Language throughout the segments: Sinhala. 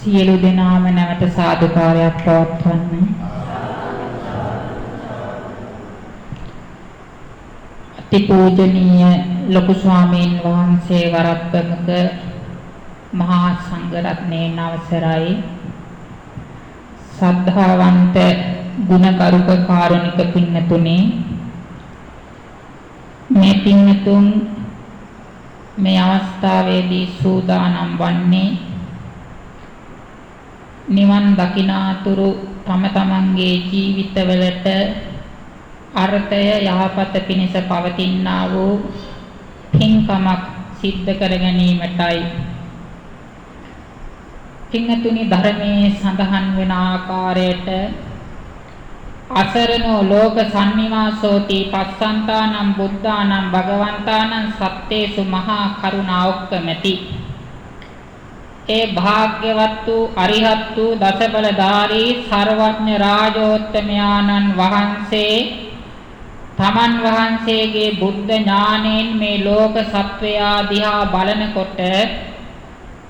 සියලු දෙනාම නැවත සාදුකාරයක් පවත්වන්න. අතිපූජනීය ලොකු ස්වාමීන් වහන්සේ වරප්‍රමුඛ මහා සංඝරත්නයන් අවසරයි. ශ්‍රද්ධාවන්ත ගුණකරුක කාරුණික පින්නතුනි, මේ පින්නතුන් මේ අවස්ථාවේදී සූදානම් වන්නේ නිවන් දකිනාතුරු තම තමන්ගේ ජීවිතවලට අර්ථය යහපත පිණිස පවතිනා වූ පින්කමක් සිද්ධ කර ගැනීමටයි. පින්නතුනි, ධර්මයේ සඳහන් වෙන ආකාරයට අසරණෝ ලෝක සන්නිවාසෝති පස්සන්තානම් බුද්ධානම් භගවන්තානම් සත්තේසු මහා කරුණා ඔක්කමති. ඒ භාග්‍යවත් වූ අරිහත් වූ දසබලධාරී සර්වඥ රාජෝත්තමයාණන් වහන්සේ තමන් වහන්සේගේ බුද්ධ ඥාණයෙන් මේ ලෝක සත්වයා දිහා බලනකොට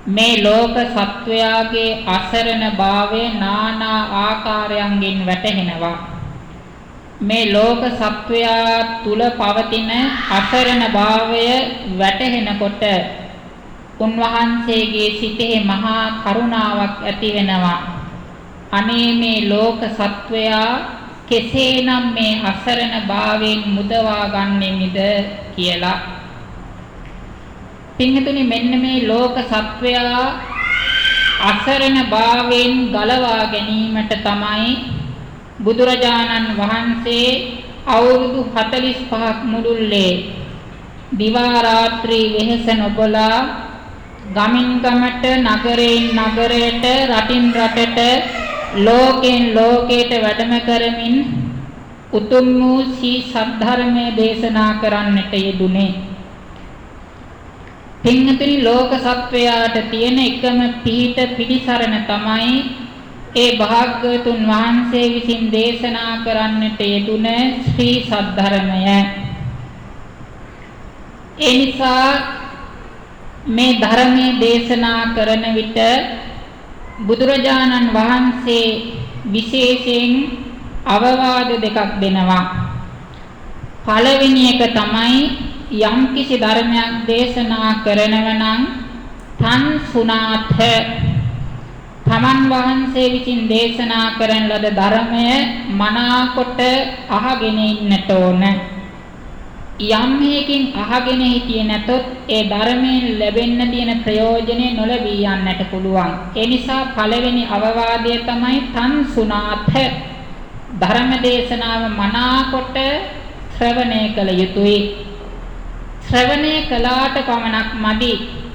මේ ලෝක සත්වයාගේ අසරණ භාවය নানা ආකාරයන්ගෙන් වැටහෙනවා. මේ ලෝක සත්වයා තුල පවතින අසරණ භාවය වැටහෙනකොට උන්වහන්සේගේ සිතේ මහා කරුණාවක් ඇති වෙනවා. අනේ මේ ලෝක සත්වයා කෙසේනම් මේ අසරණ භාවයෙන් මුදවා ගන්නෙමිද කියලා. පින්තුනි, මෙන්න මේ ලෝක සත්වයා අසරණ භාවයෙන් ගලවා ගැනීමට තමයි බුදුරජාණන් වහන්සේ අවුරුදු 45ක් මුළුල්ලේ දිවා රාත්‍රී වෙහෙස නොබලා ගමින් ගමට නගරයෙන් නගරයට රටින් රටට ලෝකෙන් ලෝකයට වැඩම කරමින් උතුම් වූ සී සද්ධර්මයේ දේශනා කරන්නට යෙදුනේ. පින්තුනි, ලෝක සත්වයාට තියෙන එකම පිහිට පිළිසරණ තමයි ඒ භාග්‍යවතුන් වහන්සේ විසින් දේශනා කරන්නට යෙදුන ශ්‍රී සද්ධර්මය. ඒ නිසා මේ ධර්මයේ දේශනා කරන විට බුදුරජාණන් වහන්සේ විශේෂයෙන් අවවාද දෙකක් දෙනවා. පළවෙනි එක තමයි යම්කිසි ධර්මයක් දේශනා කරනව නම් තන් සුනාථ, තමන් වහන්සේ විසින් දේශනා කරන ලද ධර්මය මනාකොට අහගෙන ඉන්නට ඕන. යම් හේකින් අහගෙන හිටියේ නැතොත් ඒ ධර්මයෙන් ලැබෙන්න තියෙන ප්‍රයෝජනෙ නොලැබී යන්නට පුළුවන්. ඒ නිසා පළවෙනි අවවාදය තමයි තන් සුනාථ, ධර්ම දේශනාව මනාකොට ශ්‍රවණය කළ යුතුයි. ශ්‍රවණය කළාට පමණක් මදි.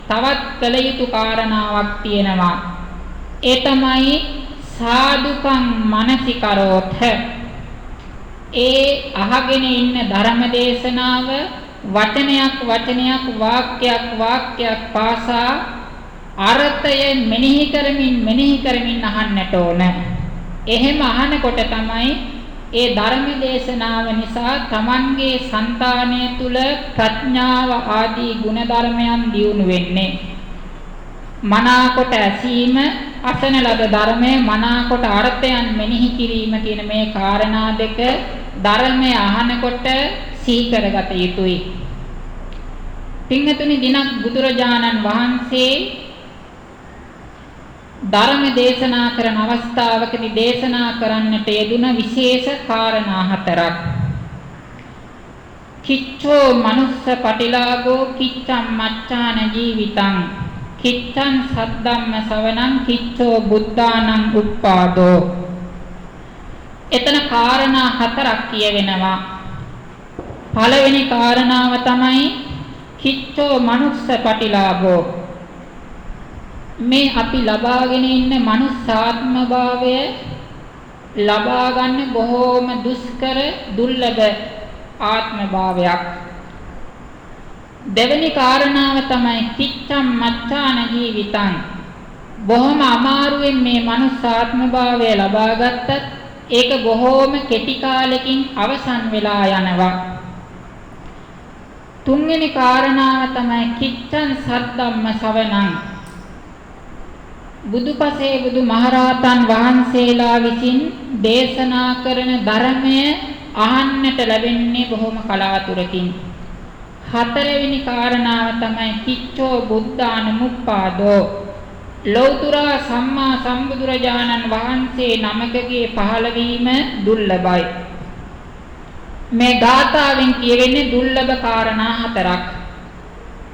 තවත් කළ යුතු කාරණාවක් තියෙනවා. ඒ තමයි සාදුකං මනසිකරෝත. ඒ අහගෙන ඉන්න ධර්ම දේශනාව වචනයක් වචනයක් වාක්‍යයක් පාසා අර්ථය මෙනෙහි කරමින් අහන්නට ඕන. එහෙම අහනකොට තමයි ඒ ධර්ම දේශනාව නිසා තමන්ගේ సంతානය තුල ප්‍රඥාව ආදී ගුණ ධර්මයන් දියුණු වෙන්නේ. මනාකොට ඇසීම, අසන ලද ධර්මයේ මනාකොට අර්ථයන් මෙනෙහි කිරීම කියන මේ කාරණා දෙක ධර්මය අහනකොට සිහි කරගත යුතුයි. පින්තුනි, දිනක් බුදුරජාණන් වහන්සේ ධර්ම දේශනා කරන අවස්ථාවකදී දේශනා කරන්නට යෙදුන විශේෂ කාරණා හතරක්. කිච්ඡෝ මනුස්ස පටිලාගෝ කිච්ඡම් මච්ඡාන ජීවිතං කිච්ඡං සද්දම්ම සවනං කිච්ඡෝ බුද්ධානං උප්පාදෝ. එතන කාරණා හතරක් කියවෙනවා. පළවෙනි කාරණාව තමයි කිච්ඡෝ මනුස්ස පටිලාගෝ. මේ අපි ලබාගෙන ඉන්න මනුස්සාත්ම භාවය ලබා ගන්න බොහෝම දුෂ්කර දුර්ලභ ආත්ම භාවයක්. දෙවෙනි කාරණාව තමයි කිච්ඡම් මච්ඡාන ජීවිතං. බොහොම අමාරුවෙන් මේ මනුස්සාත්ම භාවය ලබා ගත්තත් ඒක බොහෝම කෙටි කාලෙකින් අවසන් වෙලා යනවා. තුන්වෙනි කාරණාව තමයි කිච්ඡං සද්දම්ම සවනං. බුදුපසේ බුදු මහරහතන් වහන්සේලා විසින් දේශනා කරන ධර්මය අහන්නට ලැබෙන්නේ බොහොම කලාතුරකින්. හතරවෙනි කාරණාව තමයි කිච්චෝ බුද්ධානුමුප්පාදෝ. ලෞතර සම්මා සම්බුදුරජාණන් වහන්සේ නමකගේ පහළවීම දුර්ලභයි. මේ ධාතාවෙන් කියවෙන්නේ දුර්ලභ කාරණා හතරක්.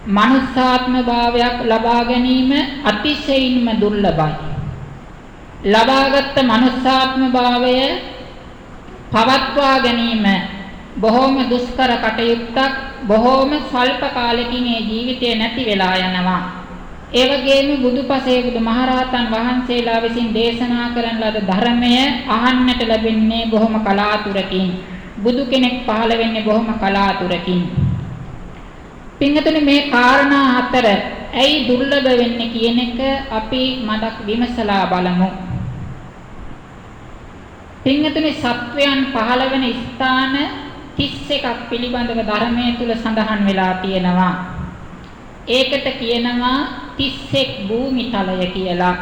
මනුස්සාත්ම භාවයක් ලබා ගැනීම අතිශයින්ම දුර්ලභයි. ලබාගත් මනුස්සාත්ම භාවය පවත්වා ගැනීම බොහෝම දුෂ්කර කටයුත්තක්. බොහෝම ස්වල්ප කාලෙකින් ඒ ජීවිතය නැති වෙලා යනවා. ඒ වගේම බුදුපසේ බුදු මහරහතන් වහන්සේලා විසින් දේශනා කරන ලද ධර්මය අහන්නට ලැබෙන්නේ බොහොම කලාතුරකින්. බුදු කෙනෙක් පහළ වෙන්නේ බොහොම කලාතුරකින්. පින්වතුනි මේ කාරණා හතර ඇයි දුර්ලභ වෙන්නේ කියන එක අපි මඩක් විමසලා බලමු. පින්වතුනි සත්වයන් පහළ වෙන ස්ථාන 31ක් පිළිබඳව ධර්මයේ තුල සඳහන් වෙලා තියෙනවා. ඒකට කියනවා 31 භූමිතලය කියලා.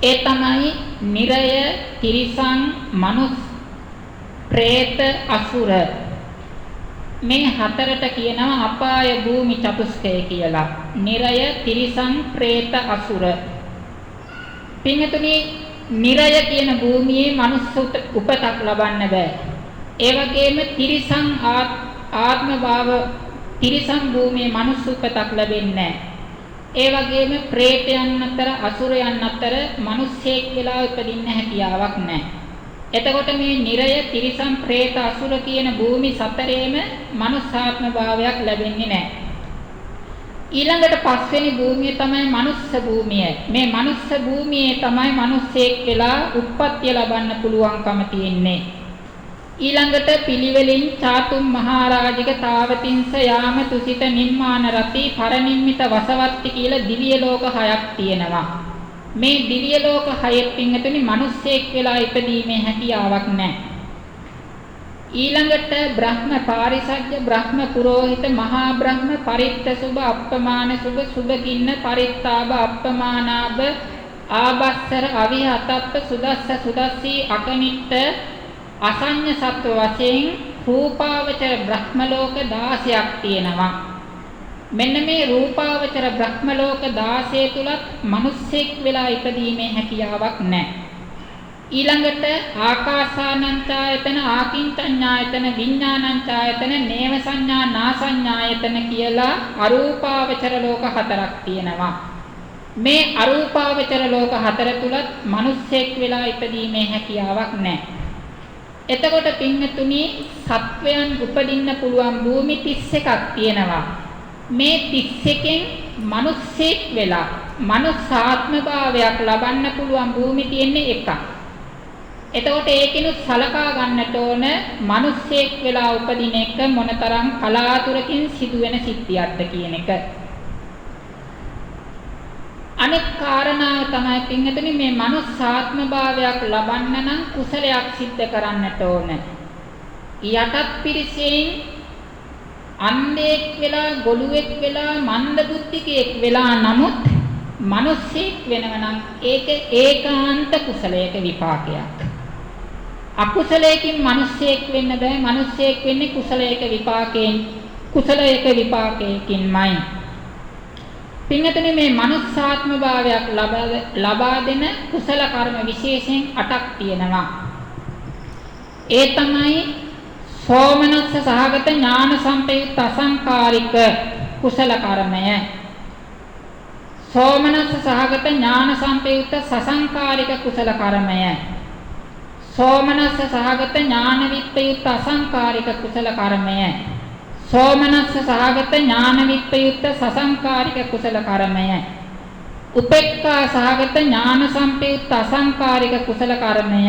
ඒ තමයි නිරය, තිරිසන්, මනුස්ස, പ്രേත, අසුර. මේ හතරට කියනවා අපාය භූමි චතුස්කය කියලා. නිරය, තිරිසන්, പ്രേත, අසුර. පින්වතුනි නිරය කියන භූමියේ මනුස්ස උපතක් ලබන්න බෑ. ඒ වගේම තිරිසන් ආත්ම භාව තිරිසන් භූමියේ මනුස්ස උපතක් ලැබෙන්නේ නැහැ. ඒ වගේම പ്രേතයන් අතර අසුරයන් අතර මිනිස්සෙක් වෙලා උපදින්න හැකියාවක් නැහැ. එතකොට මේ නිරය, තිරිසන්, പ്രേත, අසුර කියන භූමි සතරේම මනුස්සාත්ම භාවයක් ලැබෙන්නේ නැහැ. ඊළඟට පස්වෙනි භූමිය තමයි මනුස්ස භූමිය. මේ මනුස්ස භූමියේ තමයි මිනිස්සෙක් වෙලා උප්පත්තිය ලබන්න පුළුවන්කම තියෙන්නේ. ඊළඟට පිළිවෙලින් චාතුම් මහරජික තාවතින්ස යාම තුසිත නිම්මාන රති පරනිම්මිත වසවත්ති කියලා දිව්‍ය ලෝක 6ක් තියෙනවා. මේ දිව්‍ය ලෝක 6 පින්තුනි මිනිස්සෙක් වෙලා ඉපදීමේ හැකියාවක් නැහැ. ඊළඟට බ්‍රහ්ම පාරිසජ්ජ, බ්‍රහ්ම පුරෝහිත, මහා බ්‍රහ්ම, පරිත්ත සුභ, අප්පමාන සුභ, සුභකින්න, පරිත්තාබ, අප්පමානාබ, ආබස්සර, අවිහතප්ප, සුදස්ස, සුදස්සී, අකනිට්ඨ, අසඤ්ඤ සත්ව වශයෙන් රූපාවචර බ්‍රහ්ම ලෝක 16ක් තියෙනවා. මෙන්න මේ රූපාවචර බ්‍රහ්ම ලෝක 16 තුලත් මිනිස්සෙක් වෙලා ඉපදීමේ හැකියාවක් නැහැ. ඊළඟට ආකාසානංචායතන, ආකින්චඤ්ඤායතන, විඥානංචායතන, නේව සංඥා, නාසඤ්ඤායතන කියලා අරූපාවචර ලෝක 4ක් තියෙනවා. මේ අරූපාවචර ලෝක 4 තුලත් මිනිස්සෙක් වෙලා ඉපදීමේ හැකියාවක් නැහැ. එතකොට පින්තුනි සත්වයන් උපදින්න පුළුවන් භූමි 31ක් තියෙනවා. මේ 31කින් මිනිස්සෙක් වෙලා මනුස්සාත්ම භාවයක් ලබන්න පුළුවන් භූමි තියෙන්නේ එකක්. එතකොට ඒකිනුත් සලකා ගන්නට ඕන මිනිස්සෙක් වෙලා උපදින එක මොනතරම් කලාතුරකින් සිදුවෙන සිද්ධියක්ද කියන එක. අනෙක් කාරණාව තමයි පින්වතුනි මේ මනුස්සාත්ම භාවයක් ලබන්න නම් කුසලයක් සිද්ධ කරන්නට ඕන. යටත් පිරිසෙන් අන්ධෙක් වෙලා, ගොළුෙක් වෙලා, මන්ද බුද්ධිකයෙක් වෙලා නමුත් මිනිස්සෙක් වෙනව නම් ඒක ඒකාන්ත කුසලයක විපාකයක්. අකුසලයකින් මිනිස්සෙක් වෙන්න බෑ. මිනිස්සෙක් වෙන්නේ කුසලයක විපාකයකින්මයි. පින්වතුනි මේ මනුස්සාත්ම භාවයක් ලබා දෙන කුසල කර්ම විශේෂයෙන් 8ක් තියෙනවා. ඒ තමයි සෝමනස්ස සහගත ඥාන සම්පයුක්ත අසංකාරික කුසල කර්මය. සෝමනස්ස සහගත ඥාන සම්පයුක්ත සසංකාරික කුසල කර්මය. සෝමනස්ස සහගත ඥාන විප්පයුක්ත අසංකාරික කුසල කර්මය. සෝමනස්ස සහගත ඥාන විප්පයුක්ත සසංකාරික කුසල කර්මය. උපේක්ඛා සහගත ඥාන සම්පයුක්ත අසංකාරික කුසල කර්මය.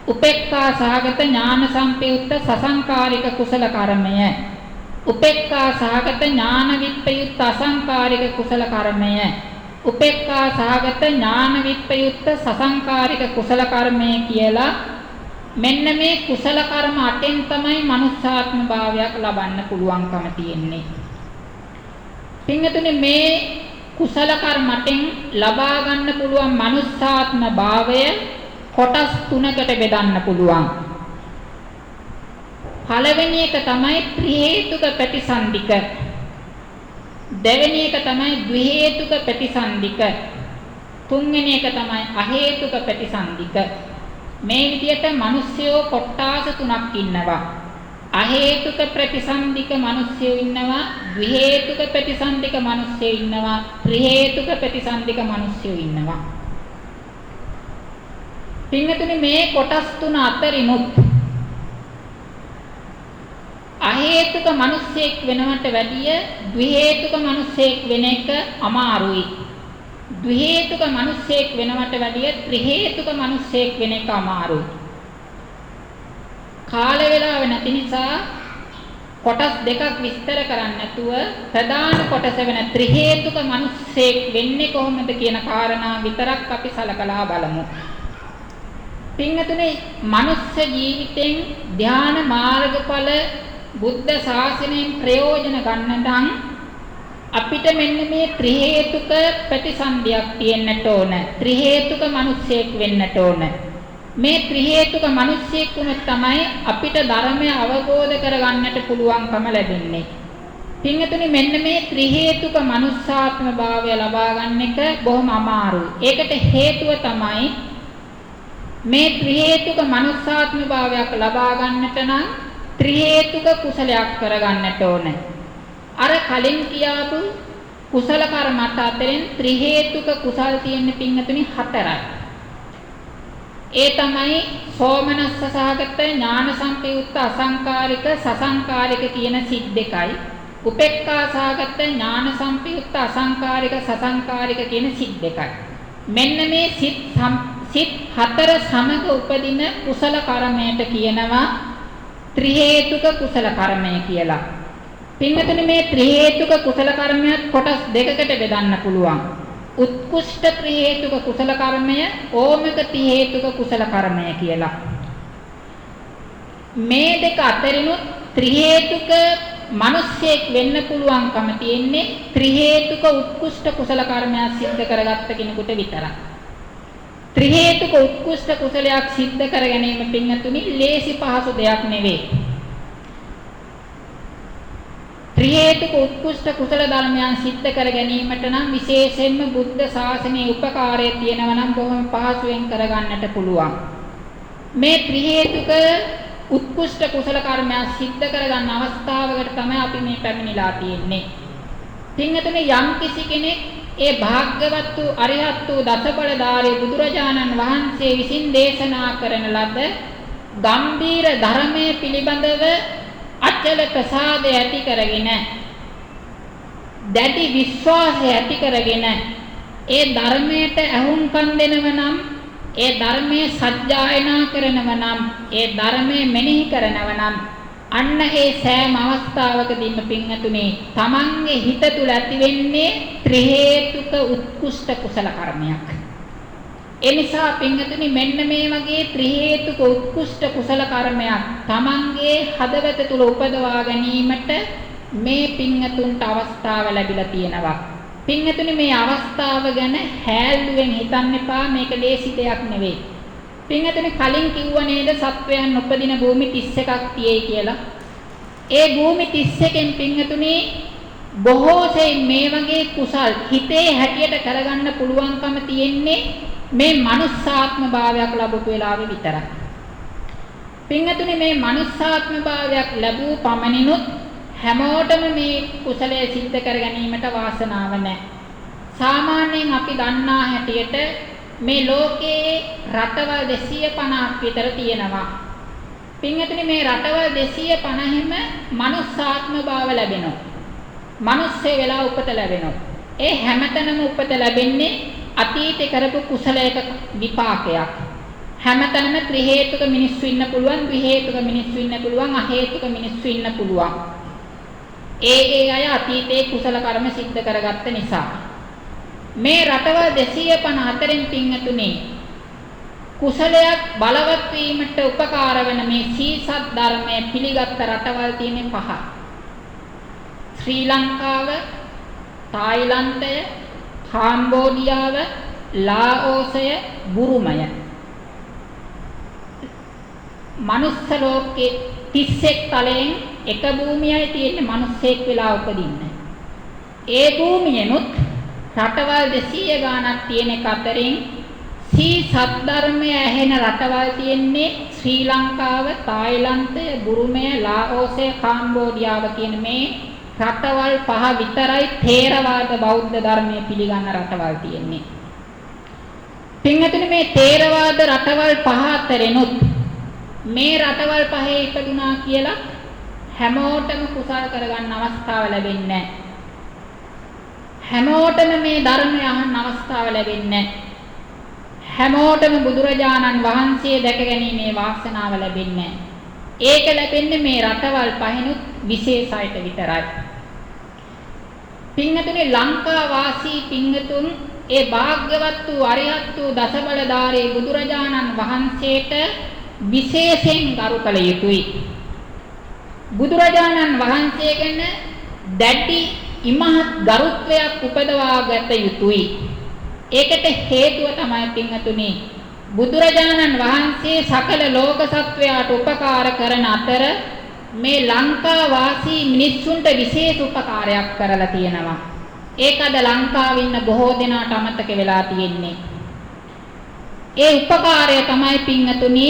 උපේක්ඛා සහගත ඥාන සම්පයුක්ත සසංකාරික කුසල කර්මය. උපේක්ඛා සහගත ඥාන විප්පයුක්ත අසංකාරික කුසල කර්මය. උපේක්ඛා සහගත ඥාන විප්පයුක්ත සසංකාරික කුසල කර්මය කියලා මෙන්න මේ කුසල කර්ම 8න් තමයි මනුස්සාත්ම භාවයක් ලබන්න පුළුවන්කම තියෙන්නේ. පින්වතුනි මේ කුසල කර්මයෙන් ලබා ගන්න පුළුවන් මනුස්සාත්ම භාවය කොටස් තුනකට බෙදන්න පුළුවන්. පළවෙනි එක තමයි ත්‍රි හේතුක ප්‍රතිසන්දික. දෙවෙනි එක තමයි ද්වි හේතුක ප්‍රතිසන්දික. තුන්වෙනි එක තමයි අහේතුක ප්‍රතිසන්දික. මේ විදිහට මිනිස්සුયો කොටාස තුනක් ඉන්නවා. අහේතුක ප්‍රතිසන්දික මිනිස්සුયો ඉන්නවා, ද්වි හේතුක ප්‍රතිසන්දික මිනිස්සුયો ඉන්නවා, ත්‍රි හේතුක ප්‍රතිසන්දික මිනිස්සුયો ඉන්නවා. පින්වතුනි මේ කොටස් තුන අතරිනුත් අහේතුක මිනිස්සෙක් වෙනවට වැඩිය ද්වි හේතුක මිනිස්සෙක් වෙන එක අමාරුයි. ද්වි හේතුක මිනිස්සෙක් වෙනවට වැඩිය ත්‍රි හේතුක මිනිස්සෙක් වෙන එක අමාරුයි. කාල වේලාව නැති නිසා කොටස් දෙකක් විස්තර කරන්න නැතුව ප්‍රධාන කොටස වෙන ත්‍රි හේතුක මිනිස්සෙක් වෙන්නේ කොහොමද කියන කාරණා විතරක් අපි සලකලා බලමු. පින්වතුනි මනුස්ස ජීවිතෙන් ධ්‍යාන මාර්ගඵල බුද්ධ ශාසනයෙන් ප්‍රයෝජන ගන්න නම් අපිට මෙන්න මේ ත්‍රි හේතුක ප්‍රතිසන්දියක් තියෙන්නට ඕන. ත්‍රි හේතුක මිනිස්සෙක් වෙන්නට ඕන. මේ ත්‍රි හේතුක මිනිස්සෙක් වුණොත් තමයි අපිට ධර්මය අවබෝධ කරගන්නට පුළුවන්කම ලැබෙන්නේ. පින්වතුනි මෙන්න මේ ත්‍රි හේතුක මනුස්සාත්ම භාවය ලබා ගන්න එක බොහොම අමාරුයි. ඒකට හේතුව තමයි මේ ත්‍රි හේතුක මනුස්සාත්ම භාවයක් ලබා ගන්නට නම් ත්‍රි හේතුක කුසලයක් කරගන්නට ඕනේ. අර කලින් කියාපු කුසල කර්මات අතරින් ත්‍රි හේතුක කුසල් තියෙන පින්වතුනි 4යි. ඒ තමයි සෝමනස්ස සහගත ඥාන සම්පයුක්ත අසංකාරික සසංකාරික කියන සිත් දෙකයි. උපේක්ඛා සහගත ඥාන සම්පයුක්ත අසංකාරික සසංකාරික කියන සිත් දෙකයි. මෙන්න මේ සිත් 4 සමග උපදින කුසල කර්මයට කියනවා ත්‍රි හේතුක කුසල කර්මය කියලා. පින්වතුනි මේ ත්‍රි හේතුක කුසල කර්මයක් කොටස් දෙකකට බෙදන්න පුළුවන්. උත්කෘෂ්ඨ ත්‍රි හේතුක කුසල කර්මය, ඕමක ත්‍රි හේතුක කුසල කර්මය කියලා. මේ දෙක අතරිනුත් ත්‍රි හේතුක මිනිස්සෙක් වෙන්න පුළුවන්කම තියෙන්නේ ත්‍රි හේතුක උත්කෘෂ්ඨ කුසල කර්මයක් සිද්ධ කරගත්ත කෙනෙකුට විතරයි. ත්‍රි හේතුක උත්කෘෂ්ඨ කුසලයක් සිද්ධ කර ගැනීම පින්වතුනි ලේසි පහසු දෙයක් නෙවෙයි. ත්‍රි හේතුක උත්කෘෂ්ඨ කුසල ධර්මයන් සිද්ධ කර ගැනීමට නම් විශේෂයෙන්ම බුද්ධ ශාසනයේ උපකාරය තියෙනවා නම් බොහොම පහසුවෙන් කරගන්නට පුළුවන්. මේ ත්‍රි හේතුක උත්කෘෂ්ඨ කුසල කර්මයන් සිද්ධ කරගන්න අවස්ථාවකට තමයි අපි මේ පැමිණිලා තියෙන්නේ. පින්වතුනි යම් කිසි කෙනෙක් ඒ භාග්‍යවත් වූ අරිහත් වූ දසබලධාරී බුදුරජාණන් වහන්සේ විසින් දේශනා කරන ලද ගම්බීර ධර්මයේ පිළිබඳව අචල ප්‍රසාදය ඇති කරගෙන දැඩි විශ්වාසය ඇති කරගෙන ඒ ධර්මයට අහුම්කම් දෙනව නම් ඒ ධර්මයේ සත්‍යයනා කරනව නම් ඒ ධර්මයේ මෙනෙහි කරනව නම් අන්න ඒ සෑම අවස්ථාවකදීම පින්වතුනි තමන්ගේ හිත තුළ ඇති වෙන්නේ ත්‍රි හේතුක උත්කෘෂ්ඨ කුසල කර්මයක්. ඒ නිසා පින්වතුනි මෙන්න මේ වගේ ත්‍රි හේතුක උත්කෘෂ්ඨ කුසල කර්මයක් තමන්ගේ හදවත තුළ උපදවා ගැනීමට මේ පින්වතුන්ට අවස්ථාව ලැබිලා තියෙනවා. පින්වතුනි මේ අවස්ථාව ගැන හැල්ලුවෙන් හිතන්න එපා. මේක ලේසි දෙයක් නෙවෙයි. පින්වතුනි කලින් කිව්ව නේද සත්වයන් උපදින භූමි 31ක් තියෙයි කියලා. ඒ භූමි 31කින් පින්වතුනි බොහෝ සෙයින් මේ වගේ කුසල් හිතේ හැටියට කරගන්න පුළුවන්කම තියෙන්නේ මේ මනුස්සාත්ම භාවයක් ලැබපු වෙලාවෙ විතරයි. පින්වතුනි මේ මනුස්සාත්ම භාවයක් ලැබූ පමණිනුත් හැමෝටම මේ කුසලයේ සිද්ධ කර ගැනීමට වාසනාව නැහැ. සාමාන්‍යයෙන් අපි දන්නා හැටියට මේ ලෝකයේ රටවල් 250ක් විතර තියෙනවා. පින්වතුනි මේ රටවල් 250ෙම මනුස්සාත්ම භාව ලැබෙනවා. මිනිස්සේ වෙලා උපත ලැබෙනවා. ඒ හැමතැනම උපත ලැබෙන්නේ අතීතේ කරපු කුසලයක විපාකයක්. හැමතැනම ත්‍රි හේතුක මිනිස්සු ඉන්න පුළුවන්, ද්වි හේතුක මිනිස්සු ඉන්න පුළුවන්, අහේතුක මිනිස්සු ඉන්න පුළුවන්. ඒ අය අතීතේ කුසල කර්ම සිද්ධ කරගත්ත නිසා මේ රටවල් 254න් පින්වතුනි කුසලයක් බලවත් වීමට උපකාර වන මේ සීසත් ධර්මයේ පිළිගත් රටවල් තියෙන්නේ 5. ශ්‍රී ලංකාව, තායිලන්තය, කාම්බෝඩියාව, ලාओසය, බුරුමය. මනුස්ස ලෝකේ 31 තලයෙන් එක භූමියයි තියෙන්නේ මිනිස්සෙක් වෙලා උපදින්න. ඒ භූමියනොත් රටවල් 200 ගාණක් තියෙන එක අතරින් සත්ධර්මය ඇහෙන රටවල් තියෙන්නේ ශ්‍රී ලංකාව, තායිලන්තය, බුරුමය, ලාओසය, කාම්බෝඩියාව කියන මේ රටවල් 5 විතරයි ථේරවාද බෞද්ධ ධර්මයේ පිළිගන්න රටවල් තියෙන්නේ. පින්වතුනි මේ ථේරවාද රටවල් 5 අතරිනුත් මේ රටවල් 5 ඉපදුනා කියලා හැමෝටම කුසල් කරගන්න අවස්ථාව ලැබෙන්නේ නැහැ. හැමෝටම මේ ධර්මය අහන්න අවස්ථාව ලැබෙන්නේ නැහැ. හැමෝටම බුදුරජාණන් වහන්සේ දැක ගැනීමේ වාසනාව ලැබෙන්නේ නැහැ. ඒක ලැබෙන්නේ මේ රටවල් 5නුත් විශේෂයට විතරයි. පින්වතුනි ලංකා වාසී පින්වතුන් ඒ භාග්‍යවත් වූ අරිහත් වූ දසබලධාරී බුදුරජාණන් වහන්සේට විශේෂයෙන් ගරු කළ යුතුයි. බුදුරජාණන් වහන්සේ ගැන දැඩි ඉමහත් ගරුත්වයක් උපදවා ගත යුතුයි. ඒකට හේතුව තමයි පින්වතුනි බුදුරජාණන් වහන්සේ සකල ලෝක සත්වයාට උපකාර කරන අතර මේ ලංකා වාසී මිනිස්සුන්ට විශේෂ උපකාරයක් කරලා තියෙනවා. ඒක අද ලංකාවේ ඉන්න බොහෝ දෙනාට අමතක වෙලා තියෙන්නේ. ඒ උපකාරය තමයි පින්වතුනි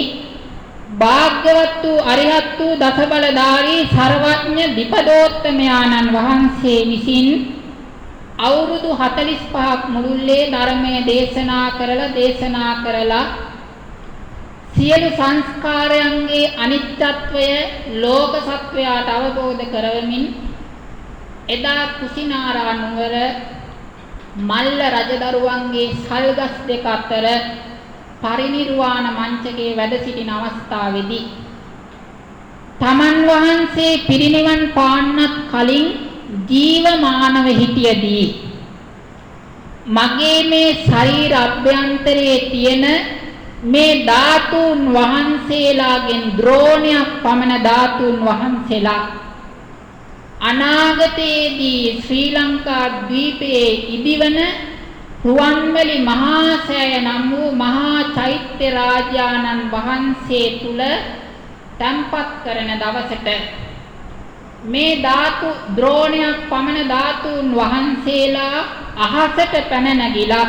භාග්‍යවත් වූ අරිහත් වූ දසබලධාරී සර්වඥ දීපදෝත්තමයාණන් වහන්සේ විසින් අවුරුදු 45ක් මුළුල්ලේ ධර්මයේ දේශනා කරලා සියලු සංස්කාරයන්ගේ අනිත්‍යත්වය ලෝක සත්වයාට අවබෝධ කරවමින් එදා කුසිනාරා නුවර මල්ල රජදරුවන්ගේ සල්ගස් දෙක අතර පරිනිර්වාණ මංචකයේ වැඩ සිටින අවස්ථාවේදී තමන් වහන්සේ පිරිනිවන් පාන්නත් කලින් ජීවමානව හිටියදී මගේ මේ ශරීර අභ්‍යන්තරයේ තියෙන මේ ධාතුන් වහන්සේලාගෙන් ද්‍රෝණයක් පමණ ධාතුන් වහන්සේලා අනාගතයේදී ශ්‍රී ලංකා ද්වීපයේ ඉදිවන රුවන්වැලි මහා සෑය නම් වූ මහා චෛත්‍ය රාජානන් වහන්සේ තුල තැන්පත් කරන දවසට මේ ධාතු ද්‍රෝණයක් පමණ ධාතුන් වහන්සේලා අහසට පැන නැගිලා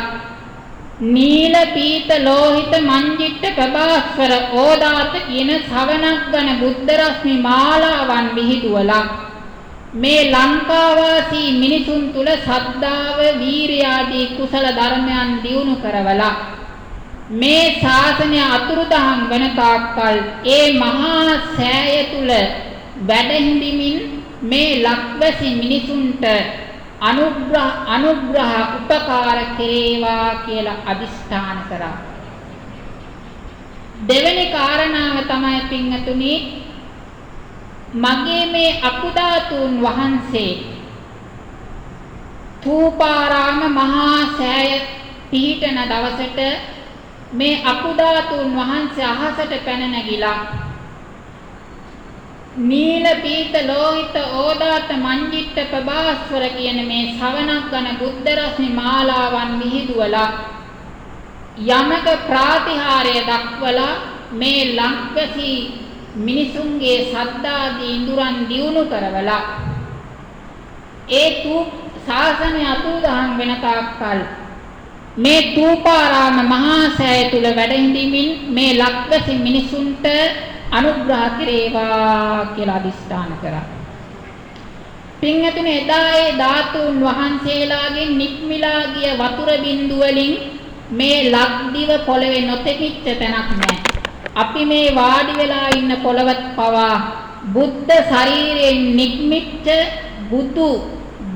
නීල පීත ලෝහිත මංජිට්ඨ ප්‍රභාස්වර ඕදාත කියන ශවණක් ගන බුද්ධ රශ්මි මාලාවන් විහිදුවලා මේ ලංකාවාසී මිනිසුන් තුල සද්ධාව වීරිය ආදී කුසල ධර්මයන් දියුණු කරවලා මේ ශාසනය අතුරුදහන් වන තාක්කල් ඒ මහා සෑය තුල වැඩ හිඳිමින් මේ ලක්වැසි මිනිසුන්ට අනුග්‍රහ උපකාර කෙරේවා කියලා අදිස්ථාන කරා. දෙවෙනි කාරණාව තමයි පින්වතුනි මගේ මේ අකුධාතුන් වහන්සේ ථූපාරාම මහා සෑය පිහිටන දවසට මේ අකුධාතුන් වහන්සේ අහසට පැන නැගිලා නීල පීත ලෝහිත ඕදාත මංජිට්ඨ ප්‍රභාස්වර කියන මේ ශවණක් ගන බුද්ධ රශ්මි මාලාවන් විහිදුවලා යමක ප්‍රාතිහාර්ය දක්වලා මේ ලංකසි මිනිසුන්ගේ සද්ධාදී ඉඳුරන් දියුණු කරවලා ඒ ශාසනය අතුරුදහන් වෙන තාක්කල් මේ ථූපාරාම මහා සෑය තුල වැඩ හිඳිමින් මේ ලක්වැසි මිනිසුන්ට අනුග්‍රහ කෙරේවා කියලා අදිස්ථාන කරා. පින්වතුනි එදා ඒ ධාතුන් වහන්සේලාගෙන් නික්මිලා ගිය වතුර බින්දු වලින් මේ ලක්දිව පොළවේ නොතෙමිච්ච තැනක් නැහැ. අපි මේ වාඩි වෙලා ඉන්න පොළවත් පවා බුද්ධ ශරීරයෙන් නික්මිච්ච බුදු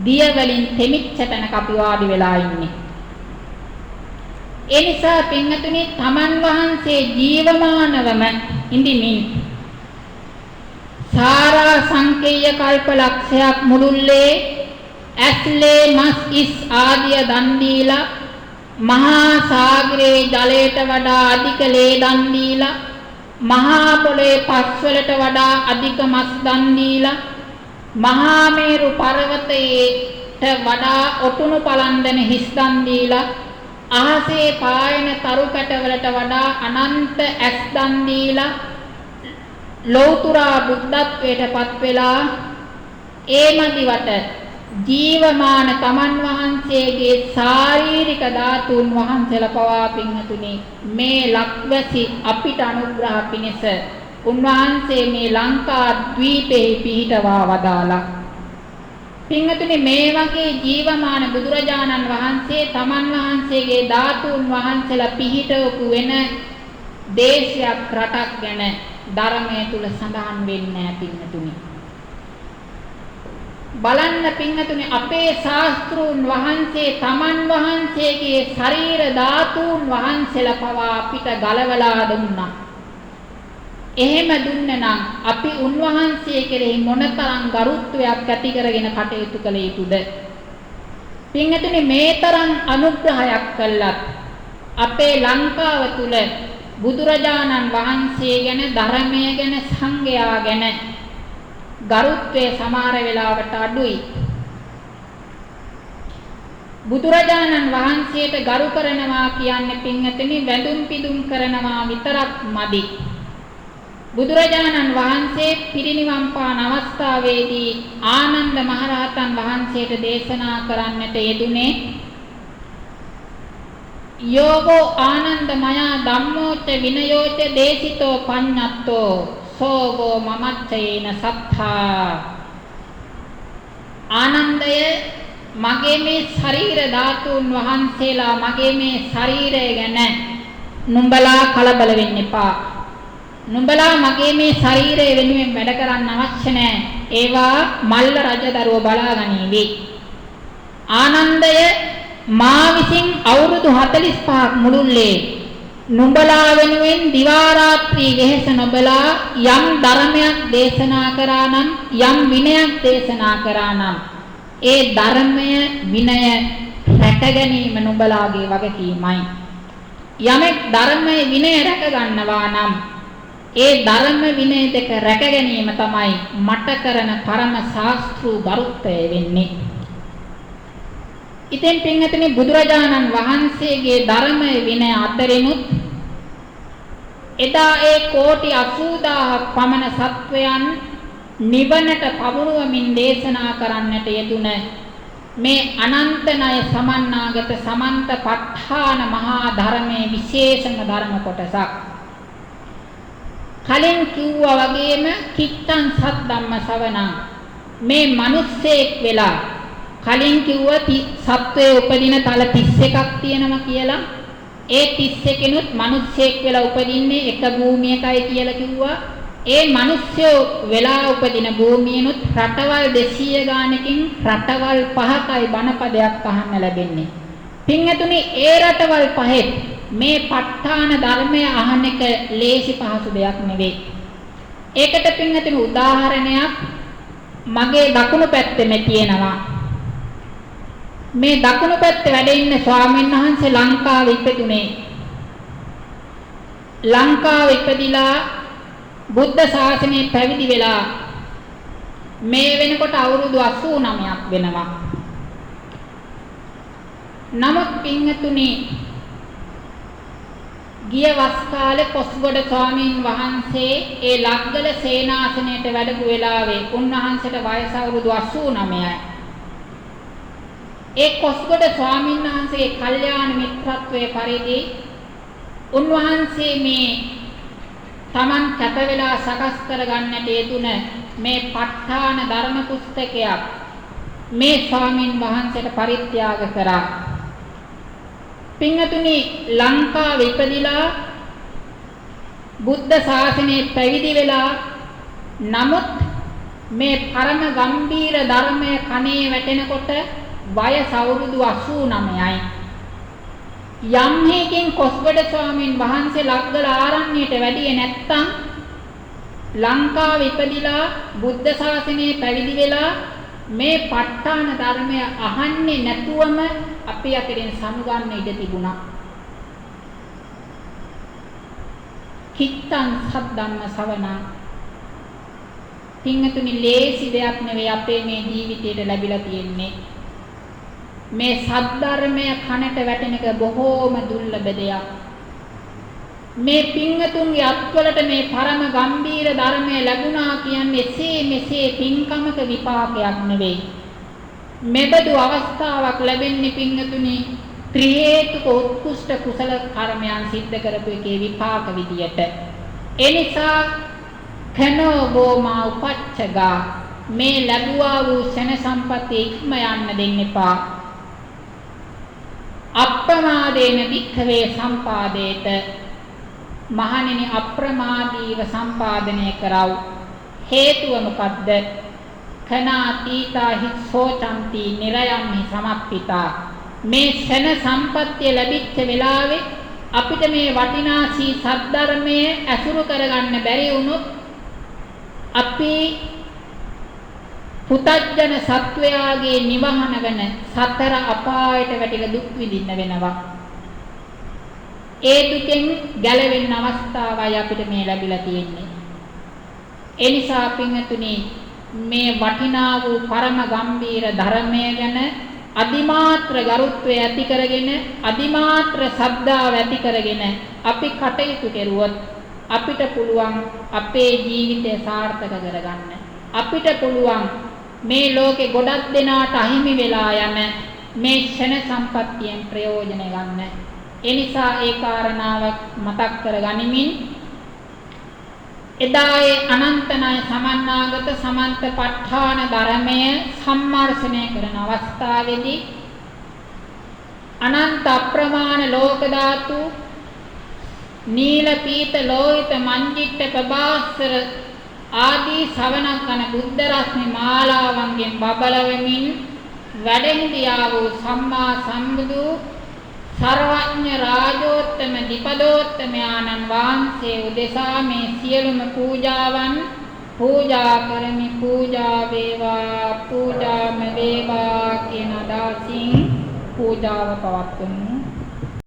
දිය වලින් තෙමිච්ච තැනක අපි වාඩි වෙලා ඉන්නේ. ඒ නිසා පින්වතුනි තමන් වහන්සේ ජීවමානවම ඉඳිමින් සාරා සංකේය කල්ප ලක්ෂයක් මුළුල්ලේ ඇස්ලේ මස් ඉස් ආදිය දන් දීලා මහා සාගරයේ ජලයට වඩා අධික ලේ දන් දීලා මහා පොළේ පස් වලට වඩා අධික මස් දන් දීලා මහා මේරු පර්වතයේට වඩා ඔටුනු පලන්දන හිස්දන් දීලා අහසේ පායන තරු පැටවලට වඩා අනන්ත ඇස් දන් දීලා ලෞතුරා බුද්ධත්වයට පත් වෙලා ඒ මදිවට ජීවමාන තමන් වහන්සේගේ ශාරීරික ධාතුන් වහන්සේලා පවා පින්තුනි මේ ලක්වැසි අපිට අනුග්‍රහ පිණිස උන්වහන්සේ මේ ලංකා ද්වීපේ පිහිටවා වදාලා පින්තුනි මේ වගේ ජීවමාන බුදුරජාණන් වහන්සේ තමන් වහන්සේගේ ධාතුන් වහන්සේලා පිහිටවපු වෙන දේශයක් රටක් ගැන ධර්මයේ තුල සඳහන් වෙන්නේ නැහැ පින්තුනි බලන්න පින්තුනි අපේ ශාස්ත්‍රූන් වහන්සේ තමන් වහන්සේගේ ශරීර ධාතුන් වහන්සේලා පවා අපිට ගලවලා දුන්නා. එහෙම දුන්නේ නම් අපි උන්වහන්සේ කෙරෙහි මොනතරම් ගරුත්වයක් ඇති කරගෙන කටයුතු කළ යුතුද? පින්තුනි මේ තරම් අනුග්‍රහයක් කළත් අපේ ලංකාව තුල බුදුරජාණන් වහන්සේ ගැන ධර්මය ගැන සංඝයා ගැන ගරුත්වයේ සමහර වෙලාවට අඩුයි. බුදුරජාණන් වහන්සේට ගරු කරනවා කියන්නේ පින්වතුනි වැඳුම් පිදුම් කරනවා විතරක් මදි. බුදුරජාණන් වහන්සේ පිරිනිවන් පාන අවස්ථාවේදී ආනන්ද මහරහතන් වහන්සේට දේශනා කරන්නට යෙදුනේ යෝගෝ ආනන්දමයා ධම්මෝච විනයෝච දේශිතෝ පඤ්ඤත්තෝ සෝගෝ මමච්චේන සත්තා ආනන්දය මගේ මේ ශරීර ධාතුන් වහන්සේලා මගේ මේ ශරීරය ගැන නුඹලා කලබල වෙන්න එපා. නුඹලා මගේ මේ ශරීරය වෙනුවෙන් වැඩ කරන්න අවශ්‍ය නැහැ. ඒවා මල්ල රජදරුව බලාගනීවි. ආනන්දය මා විසින් අවුරුදු 45ක් මුළුල්ලේ නුඹලා වෙනුවෙන් දිවා රාත්‍රී වෙහෙස නොබලා යම් ධර්මයක් දේශනා කරා නම් යම් විනයක් දේශනා කරා නම් ඒ ධර්මය විනය රැක ගැනීම නුඹලාගේ වගකීමයි. යමෙක් ධර්මයේ විනය රැක ගන්නවා නම් ඒ ධර්ම විනය දෙක රැක ගැනීම තමයි මට කරන පරම ශාස්ත්‍රූ ගරුත්වය වෙන්නේ. ඉතින් පින්වතුනි බුදුරජාණන් වහන්සේගේ ධර්මයේ විනය අතරිනුත් එදා ඒ කෝටි 80000ක් පමණ සත්වයන් නිවනට පමුණුවමින් දේශනා කරන්නට යෙදුන මේ අනන්ත ණය සමන්නාගත සමන්ත ප ဋ ාණ මහා ධර්මයේ විශේෂම ධර්ම කොටසක්. කලින් කිව්වා වගේම කිත්තං සද්දම්ම ශවණං මේ මිනිස්සෙක් වෙලා කලින් කිව්වා සත්වයේ උපදින තල 31ක් තියෙනවා කියලා. ඒ 31කිනුත් මිනිස්සෙක් වෙලා උපදින්නේ එක භූමියකයි කියලා කිව්වා. ඒ මිනිස්සු වෙලා උපදින භූමියනුත් රටවල් 200 ගානකින් රටවල් 5කයි බණපදයක් අහන්න ලැබෙන්නේ. පින්වතුනි ඒ රටවල් පහෙත් මේ ප ဋ ාණ ධර්මය අහන එක ලේසි පහසු දෙයක් නෙවෙයි. ඒකට පින්වතුනි උදාහරණයක් මගේ දකුණු පැත්තේ තියෙනවා. මේ දකුණු පැත්තේ වැඩ ඉන්න ස්වාමීන් වහන්සේ ලංකාවේ ඉපදුනේ. ලංකාවේ ඉපදිලා බුද්ධ ශාසනය පැවිදි වෙලා මේ වෙනකොට අවුරුදු 89ක් වෙනවා. නමුත් පින්තුනි ගිය වස් කාලේ කොස්ගොඩ ස්වාමීන් වහන්සේ ඒ ලග්ගල සේනාසනයට වැඩපු වෙලාවේ උන්වහන්සේට වයස අවුරුදු 89යි. ඒ කොස්ගොඩ ස්වාමීන් වහන්සේගේ කල්යාණ මිත්‍රත්වයේ පරිදි උන්වහන්සේ මේ තමන් කැප වෙලා සකස් කරගන්නට යෙදුන මේ ප ဋ ාණ ධර්ම පුස්තකයක් මේ ස්වාමීන් වහන්සේට පරිත්‍යාග කරා. පින්වතුනි ලංකාවේ ඉපදිලා බුද්ධ ශාසනයේ පැවිදි වෙලා නමුත් මේ පරම ගම්බීර ධර්මයේ කණේ වැටෙනකොට වයස අවුරුදු 89යි. යම් හේකින් කොස්ගොඩ ස්වාමීන් වහන්සේ ලග්ගල ආරණ්‍යයට වැඩියේ නැත්තම් ලංකාවේ ඉපදිලා බුද්ධ ශාසනයේ පැවිදි වෙලා මේ ප ဋ ාණ ධර්මය අහන්නේ නැතුවම අපි අතරින් සමුගන්න ඉඩ තිබුණා. කිත්තං සද්දම්ම ශවණං පින්තුනි ලේසි දෙයක් නෙවෙයි අපේ මේ ජීවිතේට ලැබිලා තියෙන්නේ. මේ සද්ධර්මය කනට වැටෙන එක බොහෝම දුර්ලභ දෙයක්. මේ පින්වතුන්ගේ අත්වලට මේ පරම ගම්බීර ධර්මය ලැබුණා කියන්නේ එසේ මෙසේ පින්කමක විපාකයක් නෙවෙයි. මෙබඳු අවස්ථාවක් ලැබෙන්නේ පින්වතුනි ත්‍රි හේතුක උත්කෘෂ්ඨ කුසල කර්මයන් සිද්ධ කරපු එකේ විපාක විදියට. ඒ නිසා කනෝ බෝමා උපච්චගා මේ ලැබුවා වූ ශන සම්පත්තිය ඉක්ම යන්න දෙන්න එපා. අප්‍රමාදේන වික්ඛවේ සම්පාදේත මහණෙනි අප්‍රමාදීව සම්පාදනය කරව. හේතුව මොකද්ද? කනාතීතා හි සෝචන්ති නිරයම්හි සමප්පිතා. මේ ශන සම්පත්තිය ලැබිච්ච වෙලාවේ අපිට මේ වටිනා සී සද්ධර්මයේ ඇසුරු කරගන්න බැරි වුණොත් අපි පුතජන සත්වයාගේ නිවහන වෙන සතර අපායට වැටිලා දුක් විඳින්න වෙනවා. ඒ දුකෙන් ගැලවෙන්න අවස්ථාවයි අපිට මේ ලැබිලා තියෙන්නේ. ඒ නිසා පින්වතුනි මේ වටිනා වූ පරම ගම්බීර ධර්මය ගැන අදිමාත්‍ර ගරුත්වය ඇති කරගෙන අදිමාත්‍ර ශ්‍රද්ධාව ඇති කරගෙන අපි කටයුතු කෙරුවොත් අපිට පුළුවන් අපේ ජීවිතය සාර්ථක කරගන්න. අපිට පුළුවන් මේ ලෝකේ ගොඩක් දෙනාට අහිමි වෙලා යන මේ ක්ෂණ සම්පත්තියෙන් ප්‍රයෝජන ගන්න. ඒ නිසා ඒ කාරණාව මතක් කරගනිමින් එදායේ අනන්තනාය සමන්නාගත සමන්ත ප ဋ ාණ ධර්මය සම්මර්ෂණය කරන අවස්ථාවේදී අනන්ත අප්‍රමාණ ලෝක ධාතු නීල පීත ලෝහිත මංජිට්ඨ ප්‍රභාස්වර ආදී ශ්‍රවණකන බුද්ධ රශ්මි මාලාවන්ගෙන් බබලවෙමින් වැඩෙහිදියා වූ සම්මා සම්බුදු සර්වඥ රාජෝත්තම දීපදෝත්තමයන්න් වහන්සේ උදෙසා මේ සියලුම පූජාවන් පූජා කරමි. පූජා වේවා පූජාම වේවා කියන අදහසින් පූජාව පවත්වමු.